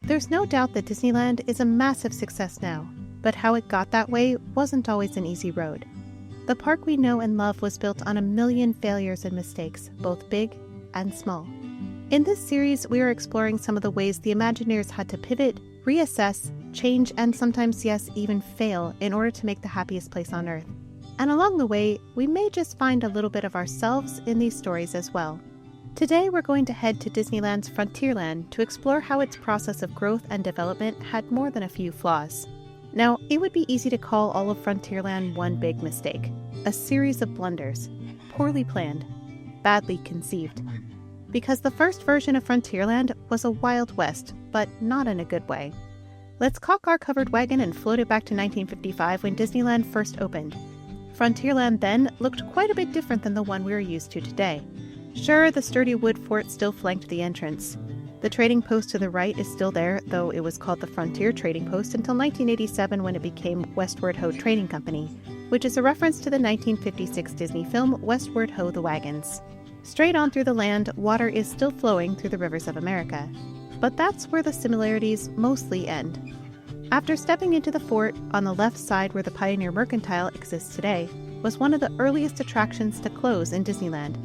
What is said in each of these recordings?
There's no doubt that Disneyland is a massive success now, but how it got that way wasn't always an easy road. The park we know and love was built on a million failures and mistakes, both big and small. In this series, we are exploring some of the ways the Imagineers had to pivot, reassess, change, and sometimes, yes, even fail in order to make the happiest place on Earth. And along the way, we may just find a little bit of ourselves in these stories as well. Today, we're going to head to Disneyland's Frontierland to explore how its process of growth and development had more than a few flaws. Now, it would be easy to call all of Frontierland one big mistake, a series of blunders, poorly planned, badly conceived. Because the first version of Frontierland was a Wild West, but not in a good way. Let's caulk our covered wagon and float it back to 1955 when Disneyland first opened. Frontierland then looked quite a bit different than the one we are used to today. Sure, the sturdy wood fort still flanked the entrance. The trading post to the right is still there, though it was called the Frontier Trading Post until 1987 when it became Westward Ho Trading Company, which is a reference to the 1956 Disney film Westward Ho the Wagons. Straight on through the land, water is still flowing through the rivers of America. But that's where the similarities mostly end. After stepping into the fort, on the left side where the Pioneer Mercantile exists today, was one of the earliest attractions to close in Disneyland,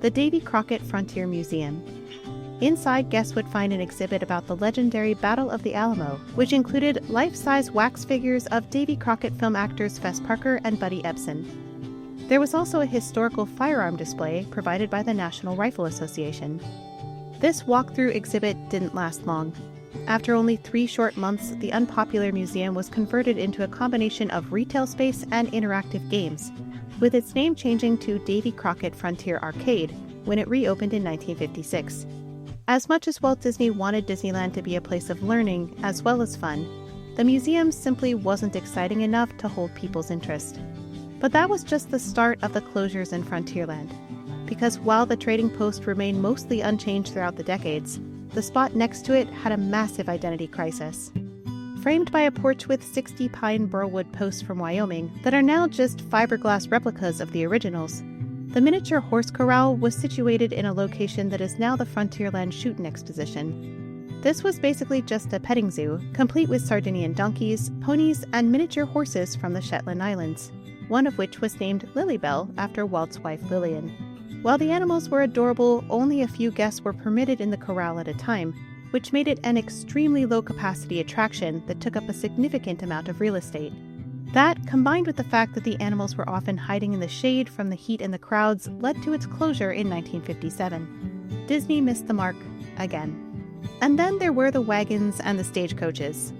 the Davy Crockett Frontier Museum. Inside, guests would find an exhibit about the legendary Battle of the Alamo, which included life-size wax figures of Davy Crockett film actors Fess Parker and Buddy Ebsen. There was also a historical firearm display provided by the National Rifle Association. This walkthrough exhibit didn't last long. After only 3 short months, the unpopular museum was converted into a combination of retail space and interactive games, with its name changing to Davy Crockett Frontier Arcade when it reopened in 1956. As much as Walt Disney wanted Disneyland to be a place of learning as well as fun, the museum simply wasn't exciting enough to hold people's interest. But that was just the start of the closures in Frontierland, because while the trading post remained mostly unchanged throughout the decades, the spot next to it had a massive identity crisis. Framed by a porch with 60 pine burlwood posts from Wyoming that are now just fiberglass replicas of the originals, the miniature horse corral was situated in a location that is now the Frontierland Shootin' Exposition. This was basically just a petting zoo, complete with Sardinian donkeys, ponies, and miniature horses from the Shetland Islands, one of which was named Lilybell after Walt's wife Lillian. While the animals were adorable, only a few guests were permitted in the corral at a time, which made it an extremely low-capacity attraction that took up a significant amount of real estate. That, combined with the fact that the animals were often hiding in the shade from the heat and the crowds, led to its closure in 1957. Disney missed the mark again. And then there were the wagons and the stagecoaches.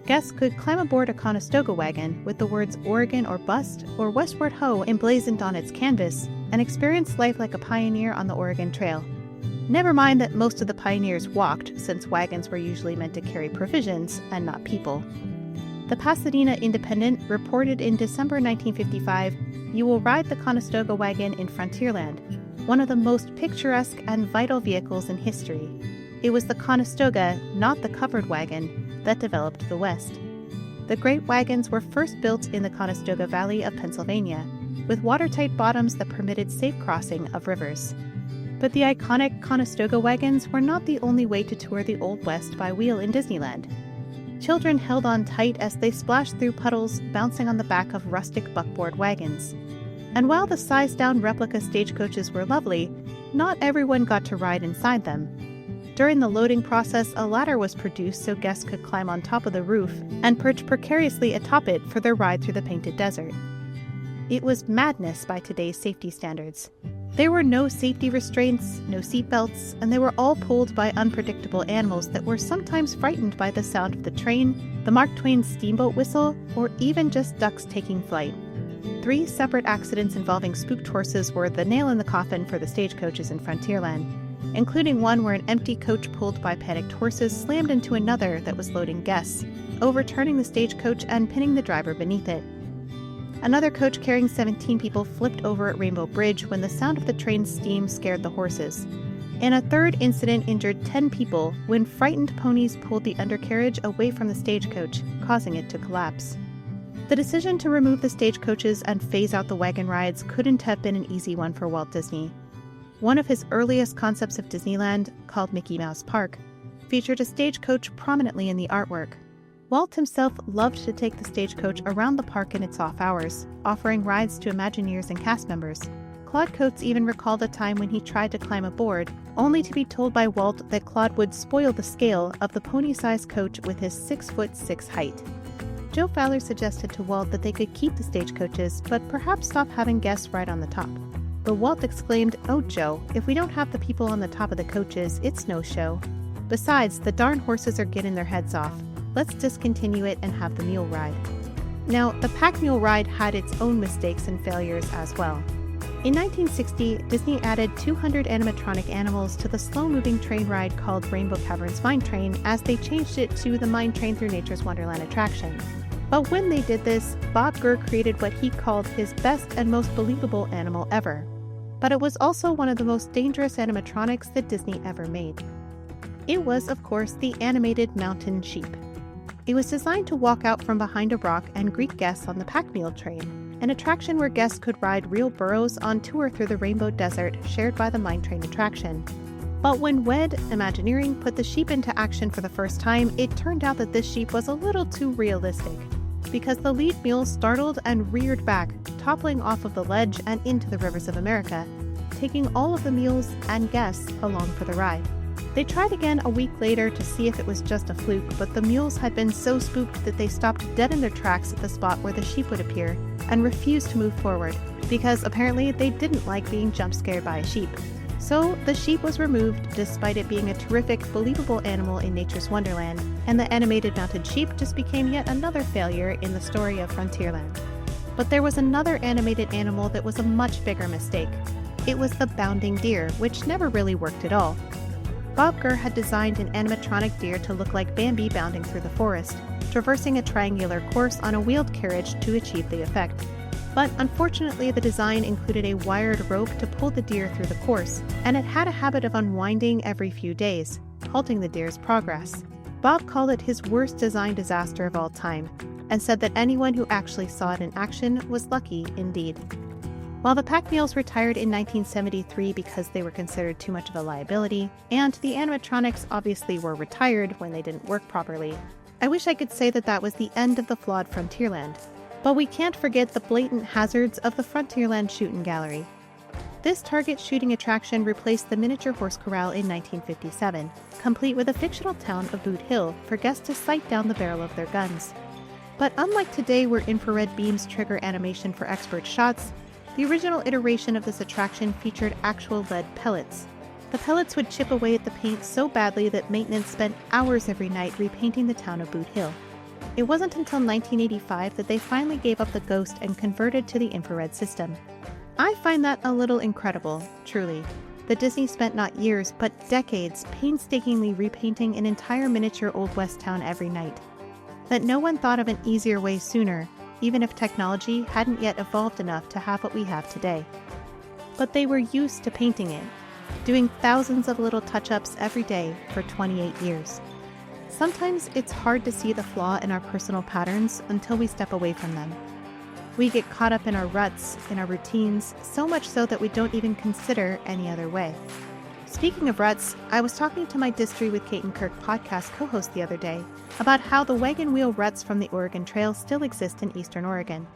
Guests could climb aboard a Conestoga wagon with the words Oregon or Bust or Westward Ho emblazoned on its canvas and experience life like a pioneer on the Oregon Trail. Never mind that most of the pioneers walked, since wagons were usually meant to carry provisions and not people. The Pasadena Independent reported in December 1955, "You will ride the Conestoga wagon in Frontierland, one of the most picturesque and vital vehicles in history. It was the Conestoga, not the covered wagon, that developed the West." The great wagons were first built in the Conestoga Valley of Pennsylvania, with watertight bottoms that permitted safe crossing of rivers. But the iconic Conestoga wagons were not the only way to tour the Old West by wheel in Disneyland. Children held on tight as they splashed through puddles, bouncing on the back of rustic buckboard wagons. And while the sized-down replica stagecoaches were lovely, not everyone got to ride inside them. During the loading process, a ladder was produced so guests could climb on top of the roof and perch precariously atop it for their ride through the painted desert. It was madness by today's safety standards. There were no safety restraints, no seatbelts, and they were all pulled by unpredictable animals that were sometimes frightened by the sound of the train, the Mark Twain steamboat whistle, or even just ducks taking flight. 3 separate accidents involving spooked horses were the nail in the coffin for the stagecoaches in Frontierland, including one where an empty coach pulled by panicked horses slammed into another that was loading guests, overturning the stagecoach and pinning the driver beneath it. Another coach carrying 17 people flipped over at Rainbow Bridge when the sound of the train's steam scared the horses. And a third incident injured 10 people when frightened ponies pulled the undercarriage away from the stagecoach, causing it to collapse. The decision to remove the stagecoaches and phase out the wagon rides couldn't have been an easy one for Walt Disney. One of his earliest concepts of Disneyland, called Mickey Mouse Park, featured a stagecoach prominently in the artwork. Walt himself loved to take the stagecoach around the park in its off hours, offering rides to Imagineers and cast members. Claude Coates even recalled a time when he tried to climb aboard, only to be told by Walt that Claude would spoil the scale of the pony-sized coach with his 6'6" height. Joe Fowler suggested to Walt that they could keep the stagecoaches, but perhaps stop having guests ride on the top. But Walt exclaimed, "Oh, Joe, if we don't have the people on the top of the coaches, it's no show. Besides, the darn horses are getting their heads off. Let's discontinue it and have the mule ride." Now, the pack mule ride had its own mistakes and failures as well. In 1960, Disney added 200 animatronic animals to the slow-moving train ride called Rainbow Caverns Mine Train as they changed it to the Mine Train Through Nature's Wonderland attraction. But when they did this, Bob Gurr created what he called his best and most believable animal ever. But it was also one of the most dangerous animatronics that Disney ever made. It was, of course, the animated mountain sheep. It was designed to walk out from behind a rock and greet guests on the pack mule train, an attraction where guests could ride real burros on tour through the Rainbow Desert shared by the Mine Train attraction. But when WED Imagineering put the sheep into action for the first time, it turned out that this sheep was a little too realistic, because the lead mule startled and reared back, toppling off of the ledge and into the rivers of America, taking all of the mules and guests along for the ride. They tried again a week later to see if it was just a fluke, but the mules had been so spooked that they stopped dead in their tracks at the spot where the sheep would appear and refused to move forward, because apparently they didn't like being jump scared by a sheep. So the sheep was removed despite it being a terrific, believable animal in nature's wonderland, and the animated mounted sheep just became yet another failure in the story of Frontierland. But there was another animated animal that was a much bigger mistake. It was the bounding deer, which never really worked at all. Bob Gurr had designed an animatronic deer to look like Bambi bounding through the forest, traversing a triangular course on a wheeled carriage to achieve the effect. But unfortunately, the design included a wired rope to pull the deer through the course, and it had a habit of unwinding every few days, halting the deer's progress. Bob called it his worst design disaster of all time, and said that anyone who actually saw it in action was lucky indeed. While the pack mules retired in 1973 because they were considered too much of a liability, and the animatronics obviously were retired when they didn't work properly, I wish I could say that that was the end of the flawed Frontierland. But we can't forget the blatant hazards of the Frontierland Shootin' Gallery. This target shooting attraction replaced the miniature horse corral in 1957, complete with a fictional town of Boot Hill for guests to sight down the barrel of their guns. But unlike today where infrared beams trigger animation for expert shots, the original iteration of this attraction featured actual lead pellets. The pellets would chip away at the paint so badly that maintenance spent hours every night repainting the town of Boot Hill. It wasn't until 1985 that they finally gave up the ghost and converted to the infrared system. I find that a little incredible, truly, that Disney spent not years but decades painstakingly repainting an entire miniature Old West town every night. That no one thought of an easier way sooner, even if technology hadn't yet evolved enough to have what we have today. But they were used to painting it, doing thousands of little touch-ups every day for 28 years. Sometimes it's hard to see the flaw in our personal patterns until we step away from them. We get caught up in our ruts, in our routines, so much so that we don't even consider any other way. Speaking of ruts, I was talking to my Distory with Kate Kirk podcast co-host the other day about how the wagon wheel ruts from the Oregon Trail still exist in Eastern Oregon.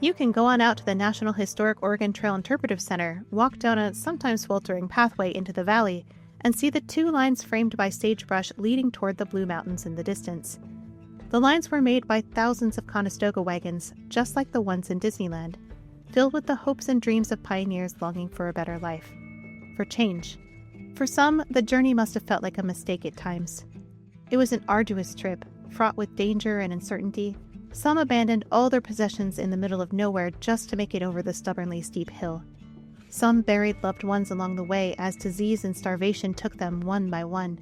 You can go on out to the National Historic Oregon Trail Interpretive Center, walk down a sometimes sweltering pathway into the valley, and see the two lines framed by sagebrush leading toward the Blue Mountains in the distance. The lines were made by thousands of Conestoga wagons, just like the ones in Disneyland, filled with the hopes and dreams of pioneers longing for a better life, for change. For some, the journey must have felt like a mistake at times. It was an arduous trip, fraught with danger and uncertainty. Some abandoned all their possessions in the middle of nowhere just to make it over the stubbornly steep hill. Some buried loved ones along the way as disease and starvation took them one by one.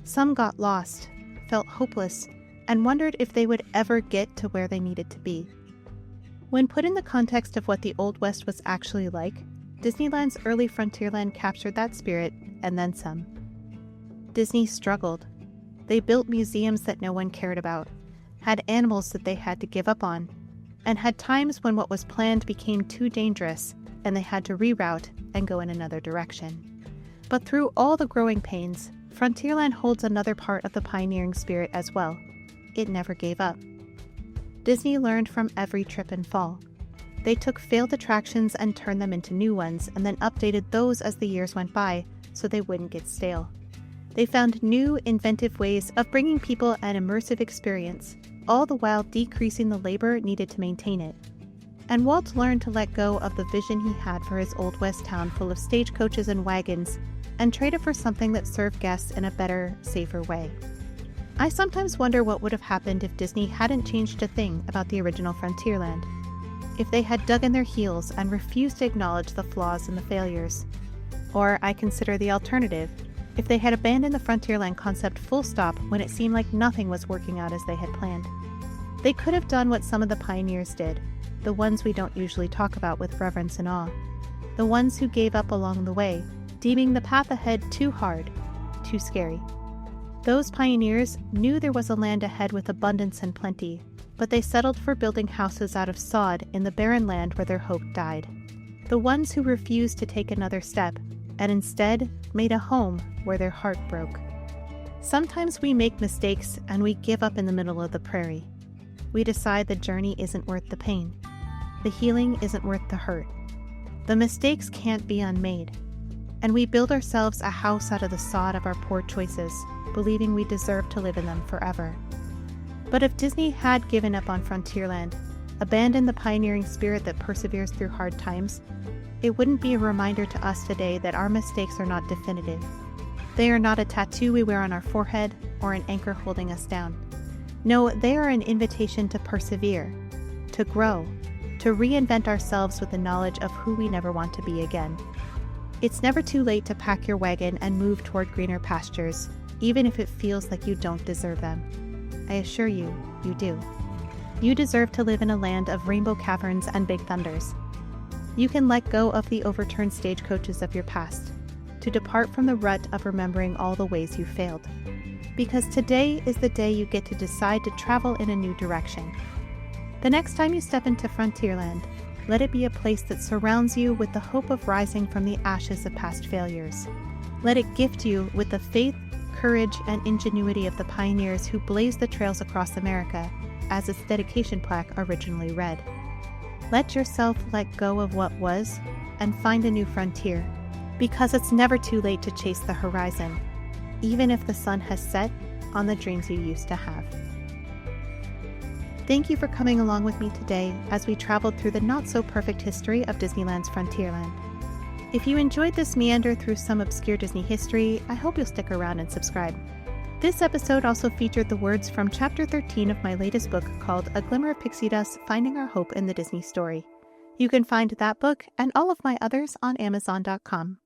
Some got lost, felt hopeless, and wondered if they would ever get to where they needed to be. When put in the context of what the Old West was actually like, Disneyland's early Frontierland captured that spirit and then some. Disney struggled. They built museums that no one cared about, had animals that they had to give up on, and had times when what was planned became too dangerous and they had to reroute and go in another direction. But through all the growing pains, Frontierland holds another part of the pioneering spirit as well. It never gave up. Disney learned from every trip and fall. They took failed attractions and turned them into new ones, and then updated those as the years went by so they wouldn't get stale. They found new, inventive ways of bringing people an immersive experience, all the while decreasing the labor needed to maintain it. And Walt learned to let go of the vision he had for his Old West town full of stagecoaches and wagons and trade it for something that served guests in a better, safer way. I sometimes wonder what would have happened if Disney hadn't changed a thing about the original Frontierland. If they had dug in their heels and refused to acknowledge the flaws and the failures. Or I consider the alternative, if they had abandoned the Frontierland concept full stop when it seemed like nothing was working out as they had planned. They could have done what some of the pioneers did, the ones we don't usually talk about with reverence and awe. The ones who gave up along the way, deeming the path ahead too hard, too scary. Those pioneers knew there was a land ahead with abundance and plenty, but they settled for building houses out of sod in the barren land where their hope died. The ones who refused to take another step, and instead made a home where their heart broke. Sometimes we make mistakes and we give up in the middle of the prairie. We decide the journey isn't worth the pain. The healing isn't worth the hurt. The mistakes can't be unmade. And we build ourselves a house out of the sod of our poor choices, believing we deserve to live in them forever. But if Disney had given up on Frontierland, abandoned the pioneering spirit that perseveres through hard times, it wouldn't be a reminder to us today that our mistakes are not definitive. They are not a tattoo we wear on our forehead or an anchor holding us down. No, they are an invitation to persevere, to grow, to reinvent ourselves with the knowledge of who we never want to be again. It's never too late to pack your wagon and move toward greener pastures, even if it feels like you don't deserve them. I assure you, you do. You deserve to live in a land of rainbow caverns and big thunders. You can let go of the overturned stagecoaches of your past, to depart from the rut of remembering all the ways you failed. Because today is the day you get to decide to travel in a new direction. The next time you step into Frontierland, let it be a place that surrounds you with the hope of rising from the ashes of past failures. Let it gift you with the faith, courage, and ingenuity of the pioneers who blazed the trails across America, as its dedication plaque originally read. Let yourself let go of what was and find a new frontier, because it's never too late to chase the horizon, even if the sun has set on the dreams you used to have. Thank you for coming along with me today as we traveled through the not-so-perfect history of Disneyland's Frontierland. If you enjoyed this meander through some obscure Disney history, I hope you'll stick around and subscribe. This episode also featured the words from Chapter 13 of my latest book called A Glimmer of Pixie Dust: Finding Our Hope in the Disney Story. You can find that book and all of my others on Amazon.com.